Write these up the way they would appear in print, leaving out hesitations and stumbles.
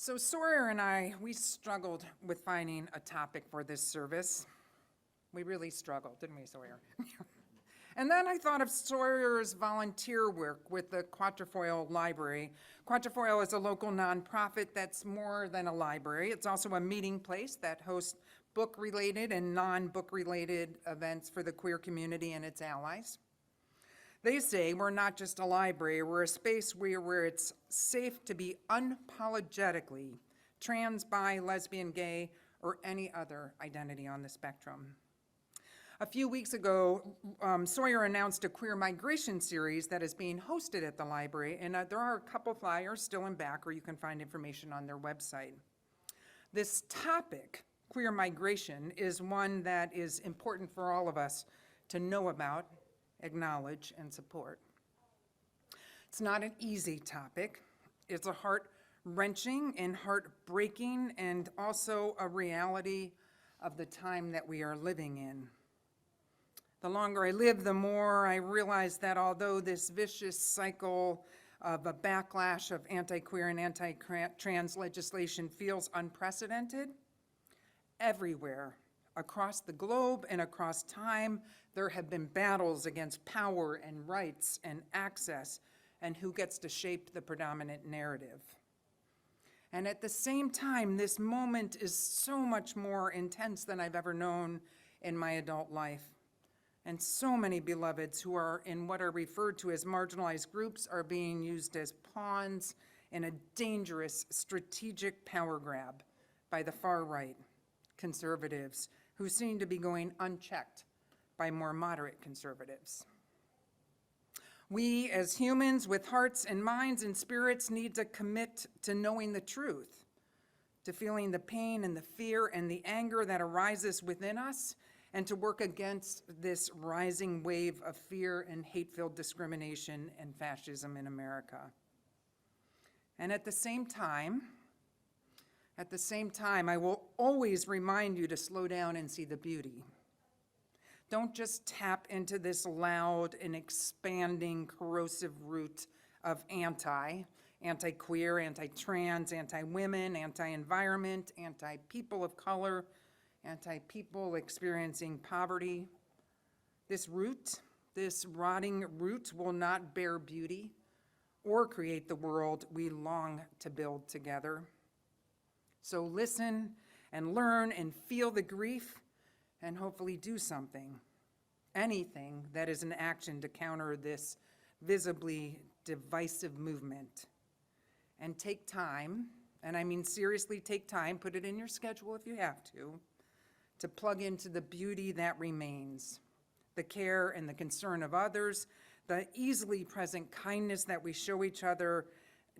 So Sawyer and I, we struggled with finding a topic for this service. We really struggled, didn't we, Sawyer? And then I thought of Sawyer's volunteer work with the Quatrefoil Library. Quatrefoil is a local nonprofit that's more than a library. It's also a meeting place that hosts book-related and non-book-related events for the queer community and its allies. They say we're not just a library, we're a space where it's safe to be unapologetically trans, bi, lesbian, gay, or any other identity on the spectrum. A few weeks ago, Sawyer announced a queer migration series that is being hosted at the library, and there are a couple flyers still in back, or you can find information on their website. This topic, queer migration, is one that is important for all of us to know about, acknowledge, and support. It's not an easy topic. It's a heart-wrenching and heartbreaking and also a reality of the time that we are living in. The longer I live, the more I realize that although this vicious cycle of a backlash of anti-queer and anti-trans legislation feels unprecedented, everywhere across the globe and across time, there have been battles against power and rights and access and who gets to shape the predominant narrative. And at the same time, this moment is so much more intense than I've ever known in my adult life. And so many beloveds who are in what are referred to as marginalized groups are being used as pawns in a dangerous strategic power grab by the far right, conservatives, who seem to be going unchecked by more moderate conservatives. We as humans with hearts and minds and spirits need to commit to knowing the truth, to feeling the pain and the fear and the anger that arises within us, and to work against this rising wave of fear and hate-filled discrimination and fascism in America. And at the same time, I will always remind you to slow down and see the beauty. Don't just tap into this loud and expanding corrosive root of anti-queer, anti-trans, anti-women, anti-environment, anti-people of color, anti-people experiencing poverty. This rotting root will not bear beauty or create the world we long to build together. So listen and learn and feel the grief and hopefully do something, anything that is an action to counter this visibly divisive movement. And take time, and I mean seriously take time, put it in your schedule if you have to plug into the beauty that remains, the care and the concern of others, the easily present kindness that we show each other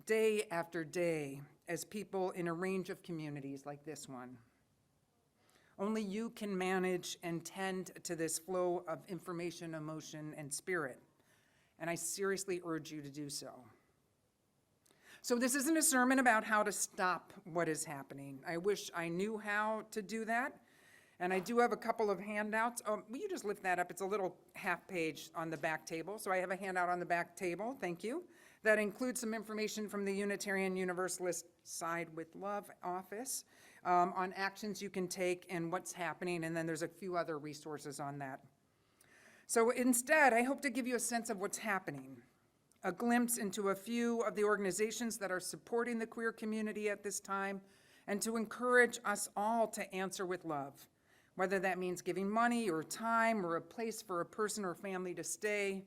day after day as people in a range of communities like this one. Only you can manage and tend to this flow of information, emotion, and spirit, and I seriously urge you to do so. So this isn't a sermon about how to stop what is happening. I wish I knew how to do that. And I do have a couple of handouts. Will you just lift that up? It's a little half page on the back table. So I have a handout on the back table, thank you, that includes some information from the Unitarian Universalist Side with Love office on actions you can take and what's happening, and then there's a few other resources on that. So instead, I hope to give you a sense of what's happening, a glimpse into a few of the organizations that are supporting the queer community at this time, and to encourage us all to answer with love. Whether that means giving money or time or a place for a person or family to stay,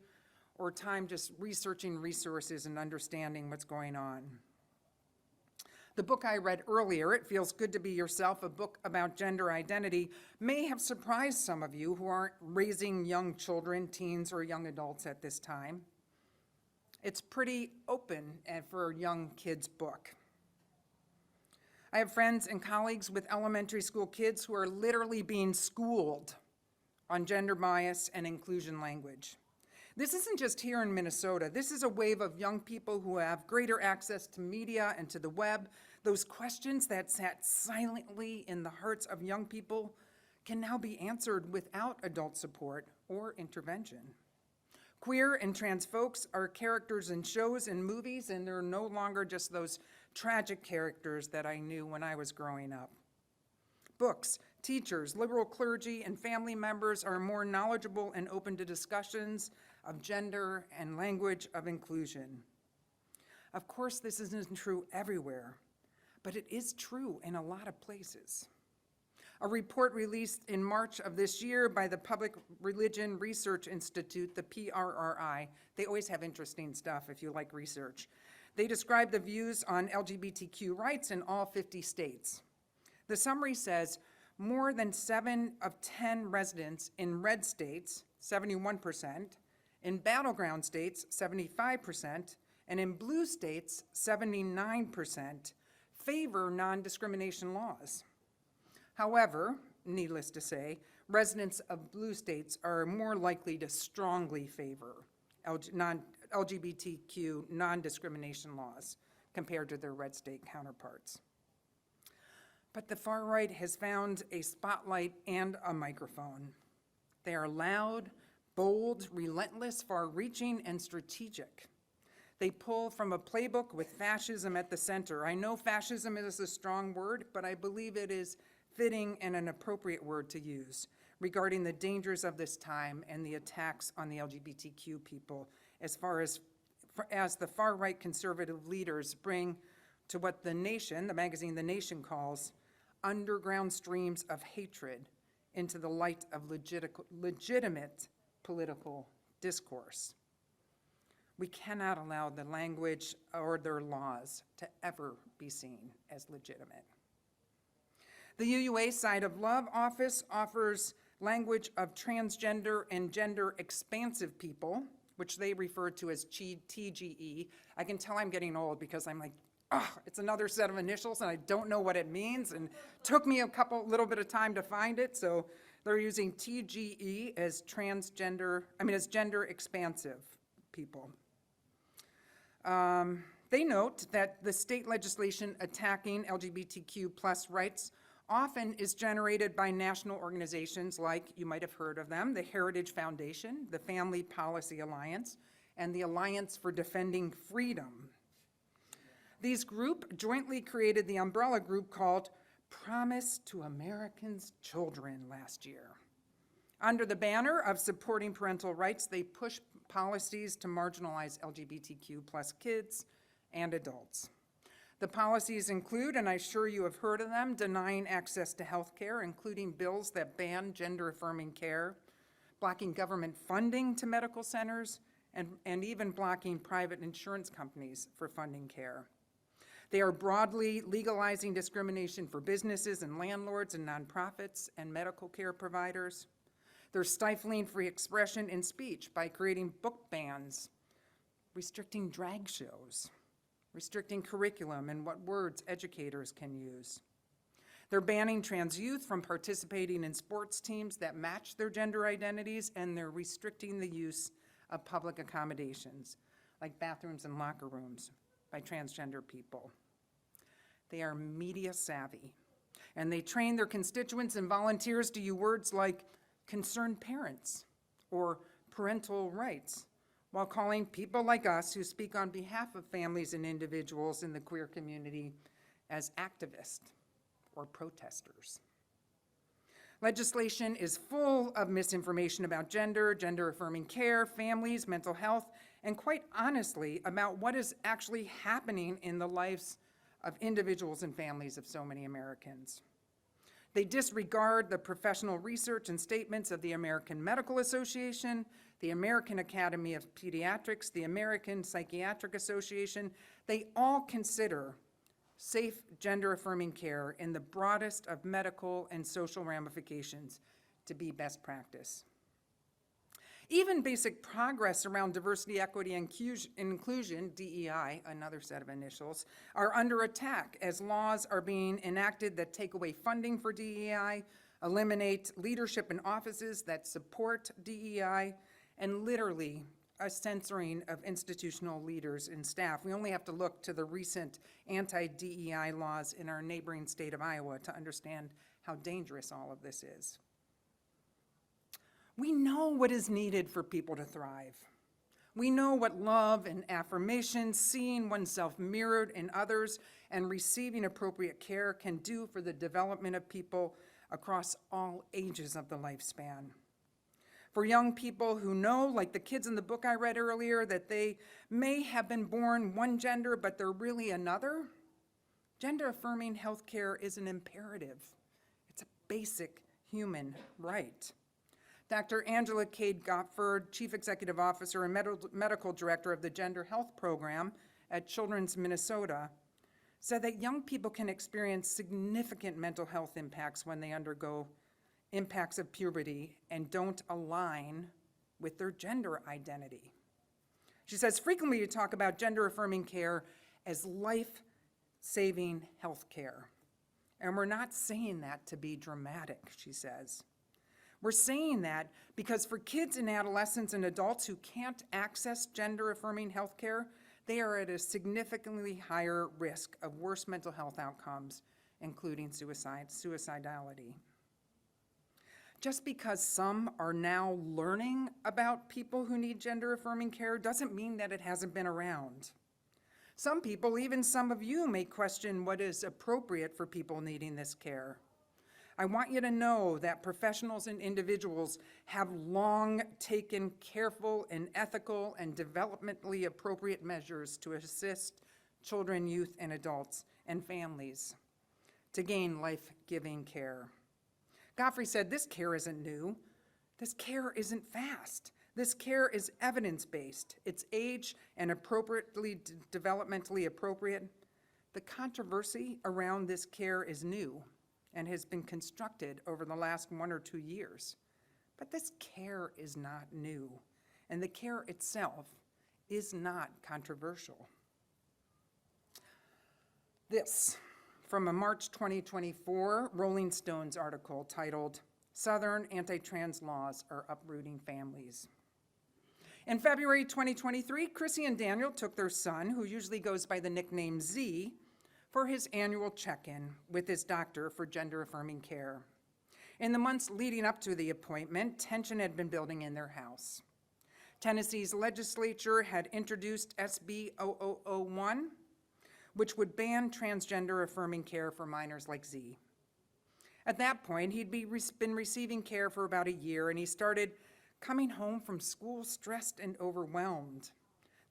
or time just researching resources and understanding what's going on. The book I read earlier, It Feels Good to Be Yourself, a book about gender identity, may have surprised some of you who aren't raising young children, teens, or young adults at this time. It's pretty open for a young kid's book. I have friends and colleagues with elementary school kids who are literally being schooled on gender bias and inclusion language. This isn't just here in Minnesota. This is a wave of young people who have greater access to media and to the web. Those questions that sat silently in the hearts of young people can now be answered without adult support or intervention. Queer and trans folks are characters in shows and movies, and they're no longer just those tragic characters that I knew when I was growing up. Books, teachers, liberal clergy, and family members are more knowledgeable and open to discussions of gender and language of inclusion. Of course, this isn't true everywhere, but it is true in a lot of places. A report released in March of this year by the Public Religion Research Institute, the PRRI, they always have interesting stuff if you like research. They describe the views on LGBTQ rights in all 50 states. The summary says more than 7 of 10 residents in red states, 71%, in battleground states, 75%, and in blue states, 79%, favor non-discrimination laws. However, needless to say, residents of blue states are more likely to strongly favor LGBTQ non-discrimination laws compared to their red state counterparts. But the far right has found a spotlight and a microphone. They are loud, bold, relentless, far-reaching, and strategic. They pull from a playbook with fascism at the center. I know fascism is a strong word, but I believe it is fitting and an appropriate word to use regarding the dangers of this time and the attacks on the LGBTQ people as the far-right conservative leaders bring to what The Nation, the magazine The Nation, calls underground streams of hatred into the light of legitimate political discourse. We cannot allow the language or their laws to ever be seen as legitimate. The UUA Side of Love office offers language of transgender and gender expansive people, which they refer to as TGE. I can tell I'm getting old because I'm like, it's another set of initials and I don't know what it means, and took me a little bit of time to find it, so they're using TGE as gender expansive people. They note that the state legislation attacking LGBTQ plus rights often is generated by national organizations like, you might have heard of them, the Heritage Foundation, the Family Policy Alliance, and the Alliance for Defending Freedom. These groups jointly created the umbrella group called Promise to Americans' Children last year. Under the banner of supporting parental rights, they push policies to marginalize LGBTQ plus kids and adults. The policies include, and I'm sure you have heard of them, denying access to health care, including bills that ban gender-affirming care, blocking government funding to medical centers, and even blocking private insurance companies for funding care. They are broadly legalizing discrimination for businesses and landlords and nonprofits and medical care providers. They're stifling free expression and speech by creating book bans, restricting drag shows, restricting curriculum and what words educators can use. They're banning trans youth from participating in sports teams that match their gender identities, and they're restricting the use of public accommodations, like bathrooms and locker rooms, by transgender people. They are media savvy, and they train their constituents and volunteers to use words like concerned parents or parental rights, while calling people like us who speak on behalf of families and individuals in the queer community as activists or protesters. Legislation is full of misinformation about gender, gender-affirming care, families, mental health, and quite honestly, about what is actually happening in the lives of individuals and families of so many Americans. They disregard the professional research and statements of the American Medical Association, the American Academy of Pediatrics, the American Psychiatric Association. They all consider safe gender-affirming care in the broadest of medical and social ramifications to be best practice. Even basic progress around diversity, equity, and inclusion, DEI, another set of initials, are under attack as laws are being enacted that take away funding for DEI, eliminate leadership in offices that support DEI, and literally a censoring of institutional leaders and staff. We only have to look to the recent anti-DEI laws in our neighboring state of Iowa to understand how dangerous all of this is. We know what is needed for people to thrive. We know what love and affirmation, seeing oneself mirrored in others, and receiving appropriate care can do for the development of people across all ages of the lifespan. For young people who know, like the kids in the book I read earlier, that they may have been born one gender, but they're really another, gender-affirming healthcare is an imperative. It's a basic human right. Dr. Angela Cade Gotford, Chief Executive Officer and Medical Director of the Gender Health Program at Children's Minnesota, said that young people can experience significant mental health impacts when they undergo impacts of puberty and don't align with their gender identity. She says, frequently you talk about gender-affirming care as life-saving health care. And we're not saying that to be dramatic, she says. We're saying that because for kids and adolescents and adults who can't access gender-affirming health care, they are at a significantly higher risk of worse mental health outcomes, including suicidality. Just because some are now learning about people who need gender-affirming care doesn't mean that it hasn't been around. Some people, even some of you, may question what is appropriate for people needing this care. I want you to know that professionals and individuals have long taken careful and ethical and developmentally appropriate measures to assist children, youth, and adults and families to gain life-giving care. Godfrey said, this care isn't new. This care isn't fast. This care is evidence-based. It's age and appropriately, developmentally appropriate. The controversy around this care is new and has been constructed over the last 1 or 2 years. But this care is not new, and the care itself is not controversial. This, from a March 2024 Rolling Stones article titled, Southern Anti-Trans Laws Are Uprooting Families. In February 2023, Chrissy and Daniel took their son, who usually goes by the nickname Z, for his annual check-in with his doctor for gender-affirming care. In the months leading up to the appointment, tension had been building in their house. Tennessee's legislature had introduced SB 0001, which would ban transgender-affirming care for minors like Z. At that point, he'd been receiving care for about a year, and he started coming home from school stressed and overwhelmed.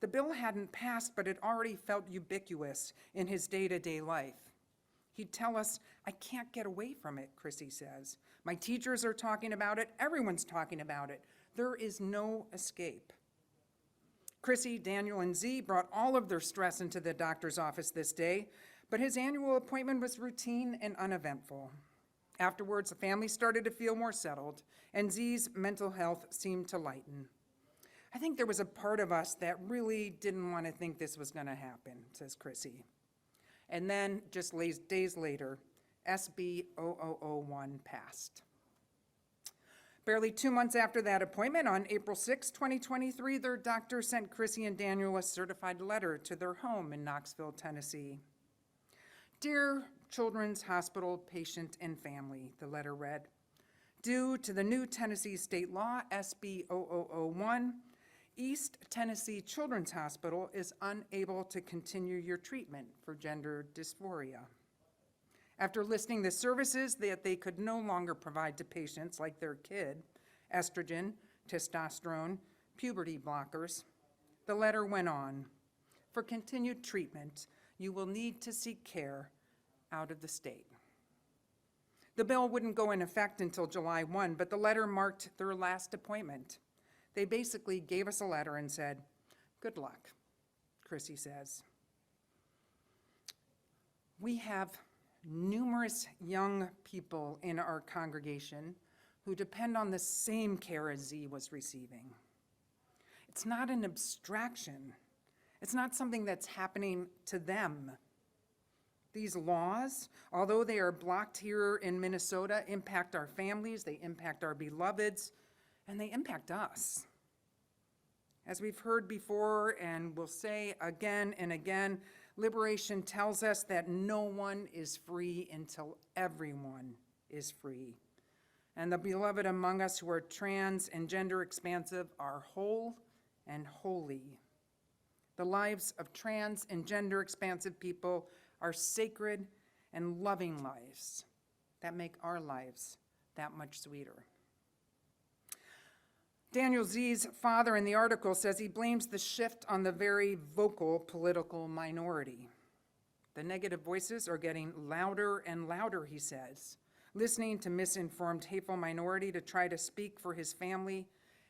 The bill hadn't passed, but it already felt ubiquitous in his day-to-day life. He'd tell us, I can't get away from it, Chrissy says. My teachers are talking about it, everyone's talking about it. There is no escape. Chrissy, Daniel, and Z brought all of their stress into the doctor's office this day, but his annual appointment was routine and uneventful. Afterwards, the family started to feel more settled, and Z's mental health seemed to lighten. I think there was a part of us that really didn't want to think this was going to happen, says Chrissy. And then, just days later, SB 0001 passed. Barely 2 months after that appointment, on April 6, 2023, their doctor sent Chrissy and Daniel a certified letter to their home in Knoxville, Tennessee. Dear Children's Hospital patient and family, the letter read, due to the new Tennessee state law, SB 0001, East Tennessee Children's Hospital is unable to continue your treatment for gender dysphoria. After listing the services that they could no longer provide to patients like their kid, estrogen, testosterone, puberty blockers, the letter went on. For continued treatment, you will need to seek care out of the state. The bill wouldn't go in effect until July 1, but the letter marked their last appointment. They basically gave us a letter and said, good luck, Chrissy says. We have numerous young people in our congregation who depend on the same care as Z was receiving. It's not an abstraction. It's not something that's happening to them. These laws, although they are blocked here in Minnesota, impact our families, they impact our beloveds, and they impact us. As we've heard before and will say again and again, liberation tells us that no one is free until everyone is free. And the beloved among us who are trans and gender expansive are whole and holy. The lives of trans and gender expansive people are sacred and loving lives that make our lives that much sweeter. Daniel Z's father in the article says he blames the shift on the very vocal political minority. The negative voices are getting louder and louder, he says. Listening to misinformed, hateful minority to try to speak for his family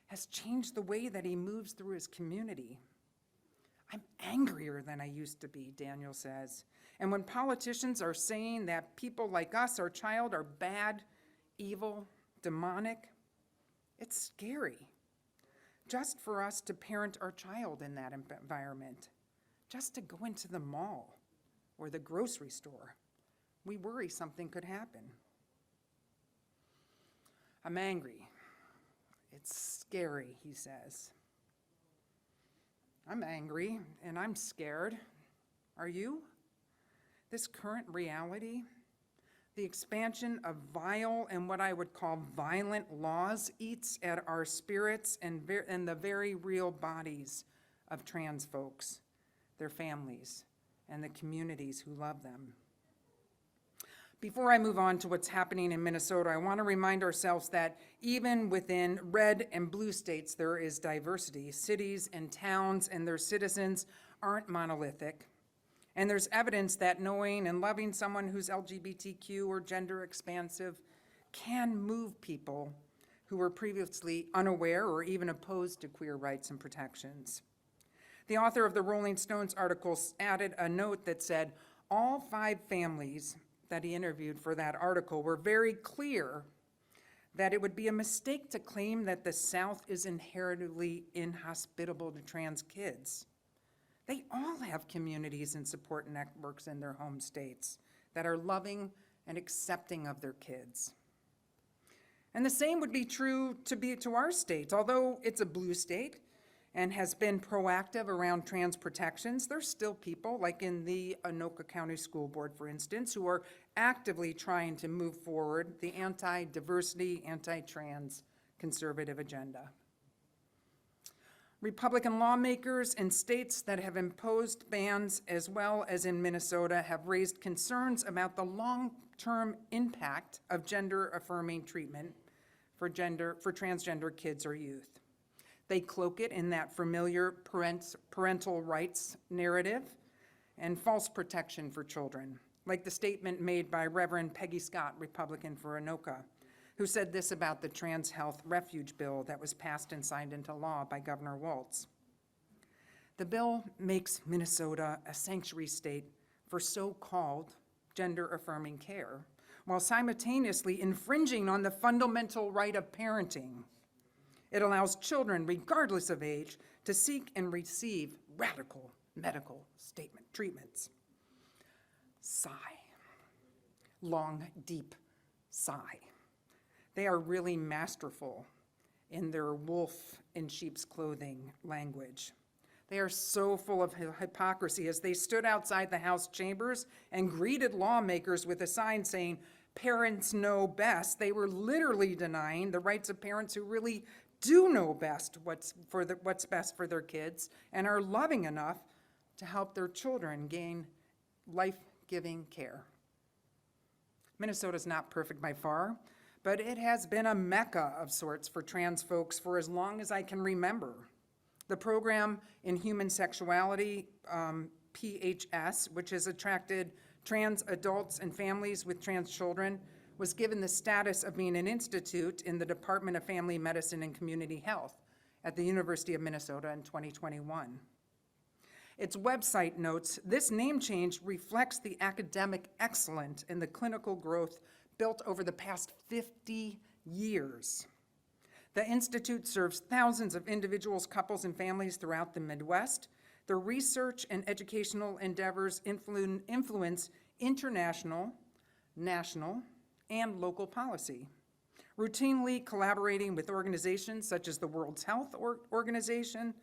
has changed the way that he moves through his community. I'm angrier than I used to be, Daniel says. And when politicians are saying that people like us, our child, are bad, evil, demonic, it's scary. Just for us to parent our child in that environment, just to go into the mall or the grocery store, we worry something could happen. I'm angry. It's scary, he says. I'm angry and I'm scared. Are you? This current reality, the expansion of vile and what I would call violent laws, eats at our spirits and the very real bodies of trans folks, their families, and the communities who love them. Before I move on to what's happening in Minnesota, I want to remind ourselves that even within red and blue states, there is diversity. Cities and towns and their citizens aren't monolithic. And there's evidence that knowing and loving someone who's LGBTQ or gender expansive can move people who were previously unaware or even opposed to queer rights and protections. The author of the Rolling Stones article added a note that said, all 5 families that he interviewed for that article were very clear that it would be a mistake to claim that the South is inherently inhospitable to trans kids. They all have communities and support networks in their home states that are loving and accepting of their kids. And the same would be true to our state. Although it's a blue state and has been proactive around trans protections, there's still people, like in the Anoka County School Board, for instance, who are actively trying to move forward the anti-diversity, anti-trans conservative agenda. Republican lawmakers in states that have imposed bans, as well as in Minnesota, have raised concerns about the long-term impact of gender-affirming treatment for transgender kids or youth. They cloak it in that familiar parental rights narrative and false protection for children, like the statement made by Reverend Peggy Scott, Republican for Anoka, who said this about the Trans Health Refuge Bill that was passed and signed into law by Governor Walz. The bill makes Minnesota a sanctuary state for so-called gender-affirming care, while simultaneously infringing on the fundamental right of parenting. It allows children, regardless of age, to seek and receive radical medical treatments. Sigh. Long, deep sigh. They are really masterful in their wolf in sheep's clothing language. They are so full of hypocrisy as they stood outside the House chambers and greeted lawmakers with a sign saying, "Parents know best." They were literally denying the rights of parents who really do know best what's best for their kids and are loving enough to help their children gain life-giving care. Minnesota's not perfect by far, but it has been a mecca of sorts for trans folks for as long as I can remember. The program in human sexuality, PHS, which has attracted trans adults and families with trans children, was given the status of being an institute in the Department of Family Medicine and Community Health at the University of Minnesota in 2021. Its website notes, this name change reflects the academic excellence and the clinical growth built over the past 50 years. The Institute serves thousands of individuals, couples, and families throughout the Midwest. Their research and educational endeavors influence international, national, and local policy, routinely collaborating with organizations such as the World Health Organization,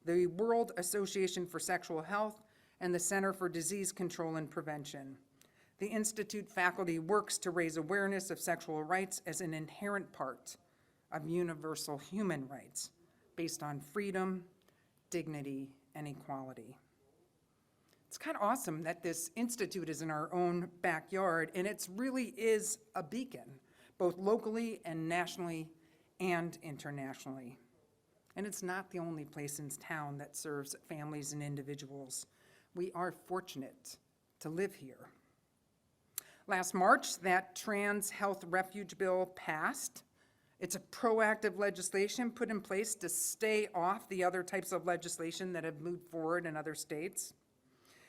the World Association for Sexual Health, and the Center for Disease Control and Prevention. The Institute faculty works to raise awareness of sexual rights as an inherent part of universal human rights based on freedom, dignity, and equality. It's kind of awesome that this institute is in our own backyard, and it really is a beacon, both locally and nationally and internationally. And it's not the only place in town that serves families and individuals. We are fortunate to live here. Last March, that Trans Health Refuge Bill passed. It's a proactive legislation put in place to stay off the other types of legislation that have moved forward in other states.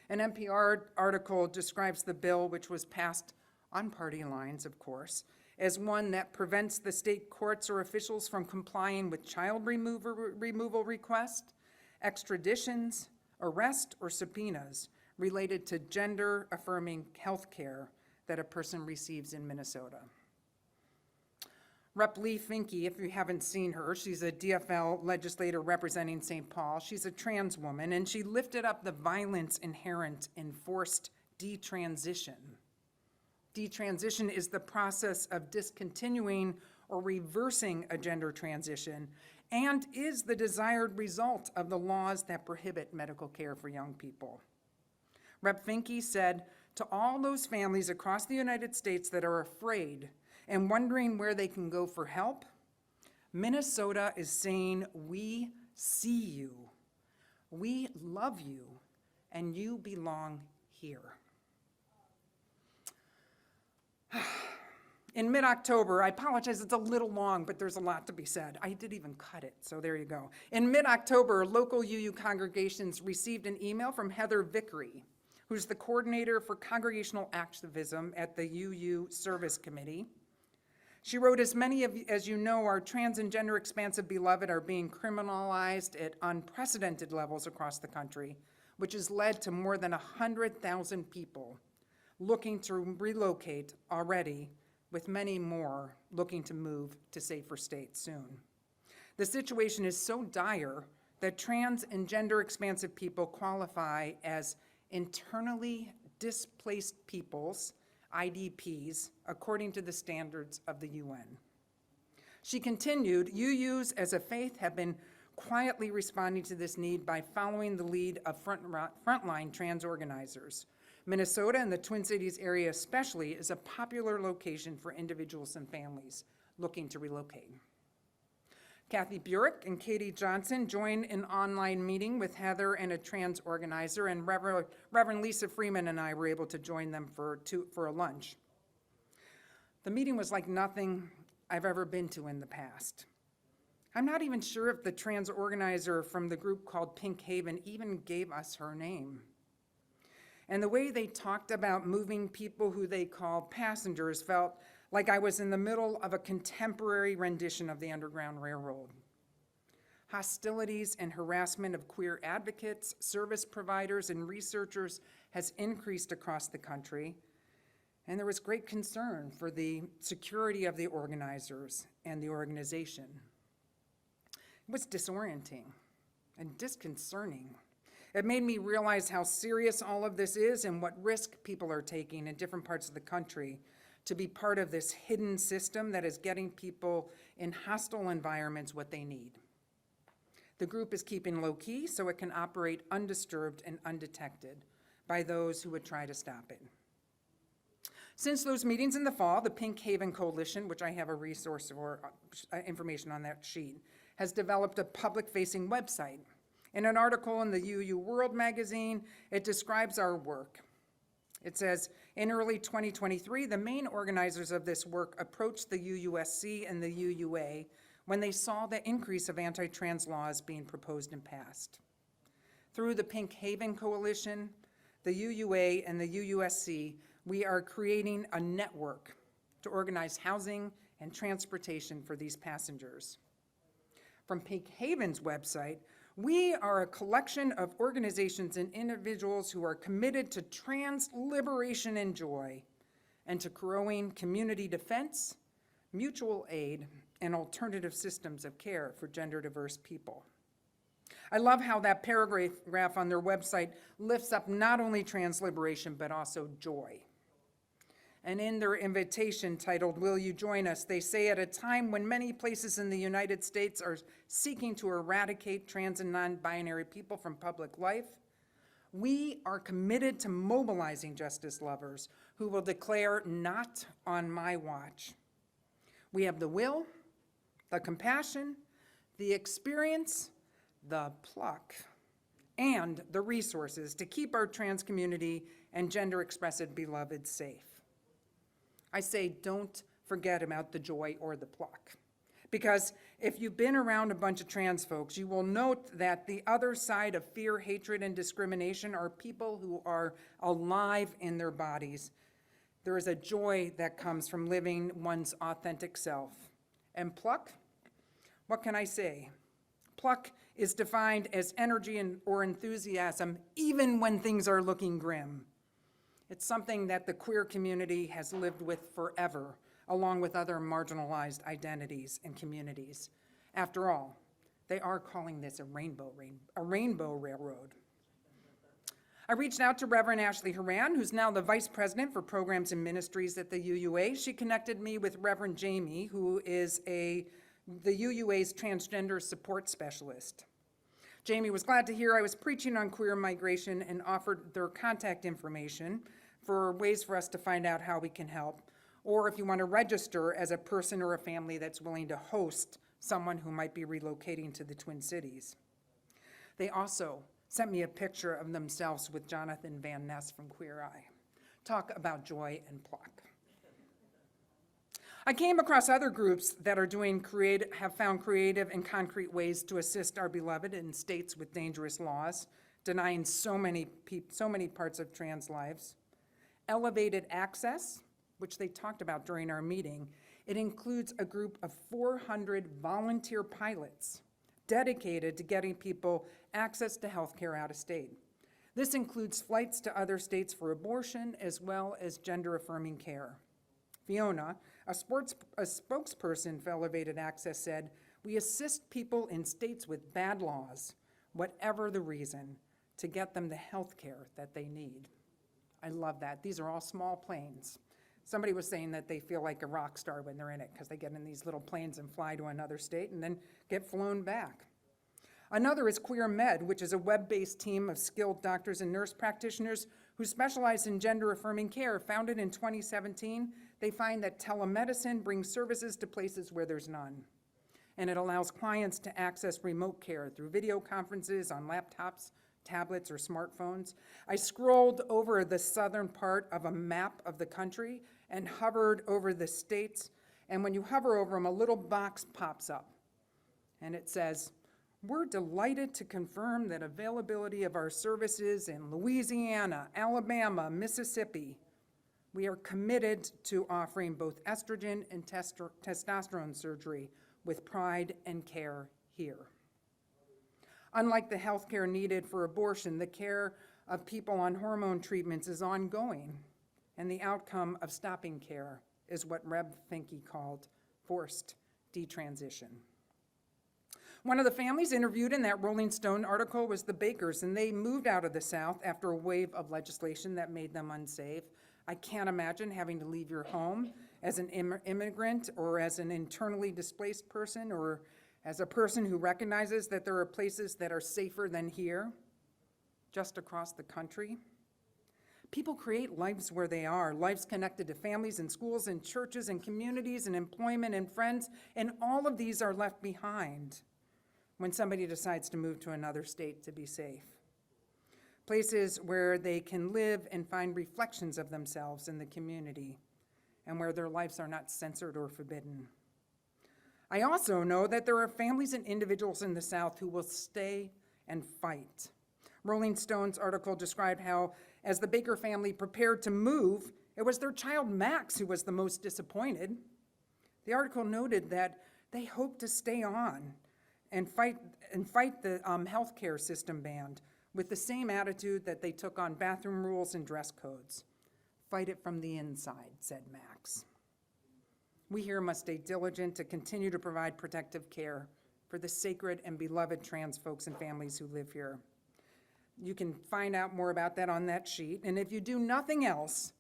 An NPR article describes the bill, which was passed on party lines, of course, as one that prevents the state courts or officials from complying with child removal requests, extraditions, arrest, or subpoenas related to gender-affirming health care that a person receives in Minnesota. Rep. Lee Finke, if you haven't seen her, she's a DFL legislator representing St. Paul. She's a trans woman, and she lifted up the violence inherent in forced detransition. Detransition is the process of discontinuing or reversing a gender transition and is the desired result of the laws that prohibit medical care for young people. Rep. Finke said, to all those families across the United States that are afraid and wondering where they can go for help, Minnesota is saying, we see you, we love you, and you belong here. In mid-October, I apologize, it's a little long, but there's a lot to be said. I did even cut it, so there you go. In mid-October, local UU congregations received an email from Heather Vickery, who's the coordinator for congregational activism at the UU Service Committee. She wrote, as many of you, as you know, our trans and gender expansive beloved are being criminalized at unprecedented levels across the country, which has led to more than 100,000 people looking to relocate already, with many more looking to move to safer states soon. The situation is so dire that trans and gender expansive people qualify as internally displaced peoples, IDPs, according to the standards of the UN. She continued, UUs as a faith have been quietly responding to this need by following the lead of frontline trans organizers. Minnesota and the Twin Cities area especially is a popular location for individuals and families looking to relocate. Kathy Burek and Katie Johnson joined an online meeting with Heather and a trans organizer, and Reverend Lisa Freeman and I were able to join them for a lunch. The meeting was like nothing I've ever been to in the past. I'm not even sure if the trans organizer from the group called Pink Haven even gave us her name. And the way they talked about moving people who they called passengers felt like I was in the middle of a contemporary rendition of the Underground Railroad. Hostilities and harassment of queer advocates, service providers, and researchers has increased across the country, and there was great concern for the security of the organizers and the organization. It was disorienting and disconcerting. It made me realize how serious all of this is and what risk people are taking in different parts of the country to be part of this hidden system that is getting people in hostile environments what they need. The group is keeping low key so it can operate undisturbed and undetected by those who would try to stop it. Since those meetings in the fall, the Pink Haven Coalition, which I have a resource or information on that sheet, has developed a public-facing website. In an article in the UU World magazine, it describes our work. It says, in early 2023, the main organizers of this work approached the UUSC and the UUA when they saw the increase of anti-trans laws being proposed and passed. Through the Pink Haven Coalition, the UUA, and the UUSC, we are creating a network to organize housing and transportation for these passengers. From Pink Haven's website, we are a collection of organizations and individuals who are committed to trans liberation and joy, and to growing community defense, mutual aid, and alternative systems of care for gender diverse people. I love how that paragraph on their website lifts up not only trans liberation, but also joy. And in their invitation titled, "Will You Join Us?" they say, at a time when many places in the United States are seeking to eradicate trans and non-binary people from public life, we are committed to mobilizing justice lovers who will declare, "Not on my watch." We have the will, the compassion, the experience, the pluck, and the resources to keep our trans community and gender-expressive beloveds safe. I say don't forget about the joy or the pluck. Because if you've been around a bunch of trans folks, you will note that the other side of fear, hatred, and discrimination are people who are alive in their bodies. There is a joy that comes from living one's authentic self. And pluck? What can I say? Pluck is defined as energy or enthusiasm, even when things are looking grim. It's something that the queer community has lived with forever, along with other marginalized identities and communities. After all, they are calling this a rainbow railroad. I reached out to Reverend Ashley Horan, who's now the Vice President for Programs and Ministries at the UUA. She connected me with Reverend Jamie, who is the UUA's transgender support specialist. Jamie was glad to hear I was preaching on queer migration and offered their contact information for ways for us to find out how we can help, or if you want to register as a person or a family that's willing to host someone who might be relocating to the Twin Cities. They also sent me a picture of themselves with Jonathan Van Ness from Queer Eye. Talk about joy and pluck. I came across other groups that are have found creative and concrete ways to assist our beloved in states with dangerous laws, denying so many parts of trans lives. Elevated Access, which they talked about during our meeting, it includes a group of 400 volunteer pilots dedicated to getting people access to health care out of state. This includes flights to other states for abortion as well as gender-affirming care. Fiona, a spokesperson for Elevated Access, said, "We assist people in states with bad laws, whatever the reason, to get them the health care that they need." I love that. These are all small planes. Somebody was saying that they feel like a rock star when they're in it because they get in these little planes and fly to another state and then get flown back. Another is Queer Med, which is a web-based team of skilled doctors and nurse practitioners who specialize in gender-affirming care. Founded in 2017, they find that telemedicine brings services to places where there's none. And it allows clients to access remote care through video conferences on laptops, tablets, or smartphones. I scrolled over the southern part of a map of the country and hovered over the states. And when you hover over them, a little box pops up. And it says, "We're delighted to confirm that availability of our services in Louisiana, Alabama, Mississippi. We are committed to offering both estrogen and testosterone surgery with pride and care here." Unlike the health care needed for abortion, the care of people on hormone treatments is ongoing, and the outcome of stopping care is what Reb Finke called forced detransition. One of the families interviewed in that Rolling Stone article was the Bakers, and they moved out of the South after a wave of legislation that made them unsafe. I can't imagine having to leave your home as an immigrant or as an internally displaced person or as a person who recognizes that there are places that are safer than here, just across the country. People create lives where they are, lives connected to families and schools and churches and communities and employment and friends, and all of these are left behind when somebody decides to move to another state to be safe. Places where they can live and find reflections of themselves in the community and where their lives are not censored or forbidden. I also know that there are families and individuals in the South who will stay and fight. Rolling Stone's article described how, as the Baker family prepared to move, it was their child Max who was the most disappointed. The article noted that they hope to stay on and fight the healthcare system ban with the same attitude that they took on bathroom rules and dress codes. "Fight it from the inside," said Max. We here must stay diligent to continue to provide protective care for the sacred and beloved trans folks and families who live here. You can find out more about that on that sheet. And if you do nothing else,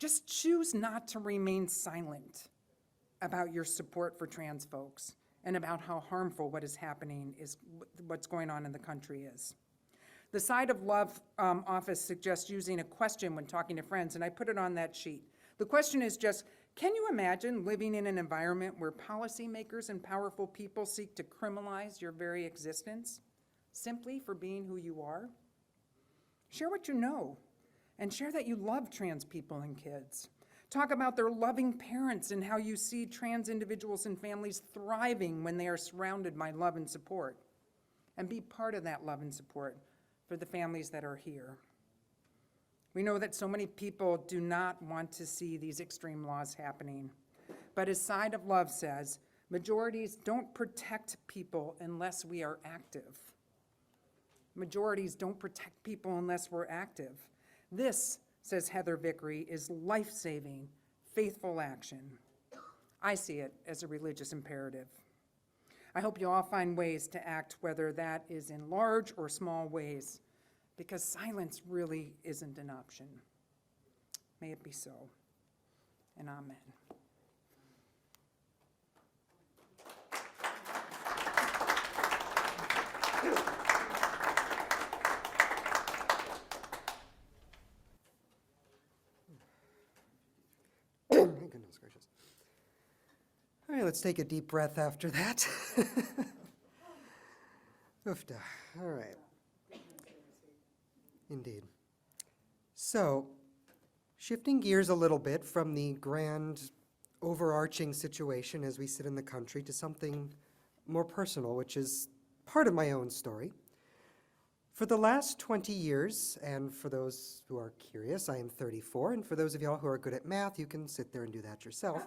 Just choose not to remain silent about your support for trans folks and about how harmful what is happening is, what's going on in the country is. The Side of Love office suggests using a question when talking to friends, and I put it on that sheet. The question is just, can you imagine living in an environment where policymakers and powerful people seek to criminalize your very existence simply for being who you are? Share what you know, and share that you love trans people and kids. Talk about their loving parents and how you see trans individuals and families thriving when they are surrounded by love and support. And be part of that love and support for the families that are here. We know that so many people do not want to see these extreme laws happening. But as Side of Love says, majorities don't protect people unless we are active. Majorities don't protect people unless we're active. This, says Heather Vickery, is life-saving, faithful action. I see it as a religious imperative. I hope you all find ways to act, whether that is in large or small ways, because silence really isn't an option. May it be so, and amen. Goodness gracious. All right, let's take a deep breath after that. Oofda. All right. Indeed. So, shifting gears a little bit from the grand overarching situation as we sit in the country to something more personal, which is part of my own story. For the last 20 years, and for those who are curious, I am 34, and for those of y'all who are good at math, you can sit there and do that yourself.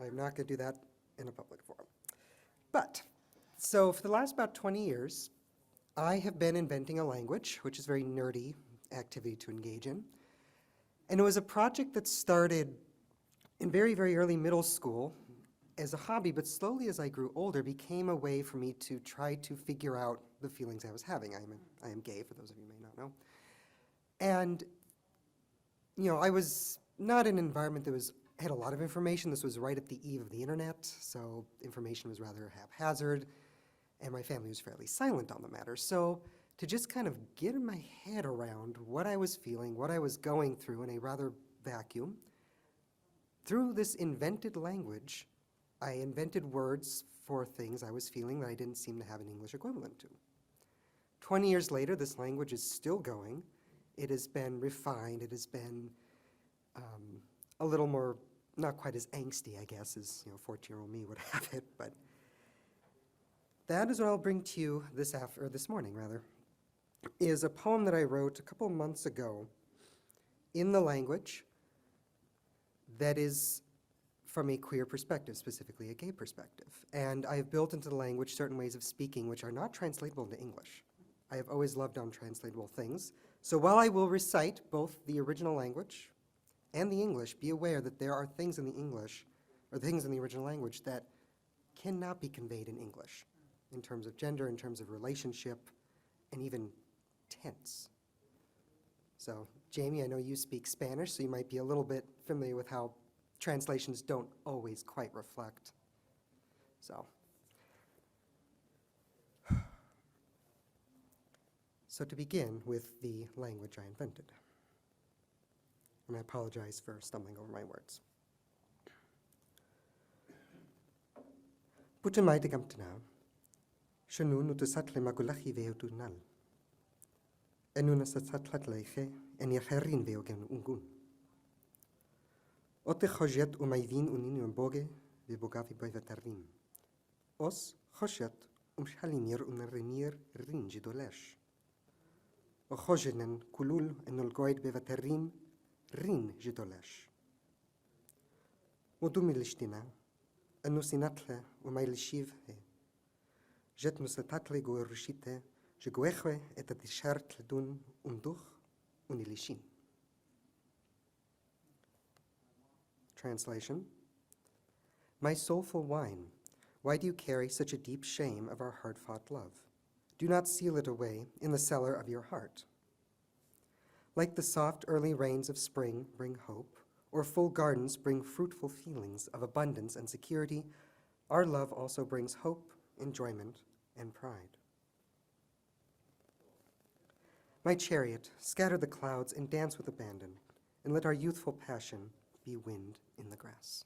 I'm not going to do that in a public forum. But, so for the last about 20 years, I have been inventing a language, which is a very nerdy activity to engage in. And it was a project that started in very, very early middle school as a hobby, but slowly as I grew older, became a way for me to try to figure out the feelings I was having. I am gay, for those of you who may not know. And, you know, I was not in an environment that had a lot of information. This was right at the eve of the internet, so information was rather haphazard, and my family was fairly silent on the matter. So to just kind of get my head around what I was feeling, what I was going through in a rather vacuum, through this invented language, I invented words for things I was feeling that I didn't seem to have an English equivalent to. 20 years later, this language is still going. It has been refined. It has been a little more, not quite as angsty, I guess, as 14-year-old me would have it. But that is what I'll bring to you this morning, is a poem that I wrote a couple months ago in the language that is from a queer perspective, specifically a gay perspective. And I have built into the language certain ways of speaking which are not translatable into English. I have always loved untranslatable things. So while I will recite both the original language and the English, be aware that there are things in the English, or things in the original language, that cannot be conveyed in English, in terms of gender, in terms of relationship, and even tense. So, Jamie, I know you speak Spanish, so you might be a little bit familiar with how translations don't always quite reflect. So to begin with the language I invented, and I apologize for stumbling over my words. Putamai de gamtana, shanu nutusatle magulahi veo tunal. Enuna satsatlatleiche, en yerherin veo gen ungun. Ote chojet umayvin unin boge ve bogavi boivatarim. Os chojet shalimir unrenir rin jidolesh. O chojenen kulul enolgoid bevatarim rin jidolesh. Odumilishtina, anusinatle umailishiv he. Jet nusatatle goerushite, jegueche et atishart ledun unduch unilishin. Translation: My soulful wine, why do you carry such a deep shame of our hard-fought love? Do not seal it away in the cellar of your heart. Like the soft early rains of spring bring hope, or full gardens bring fruitful feelings of abundance and security, our love also brings hope, enjoyment, and pride. My chariot, scatter the clouds and dance with abandon, and let our youthful passion be wind in the grass.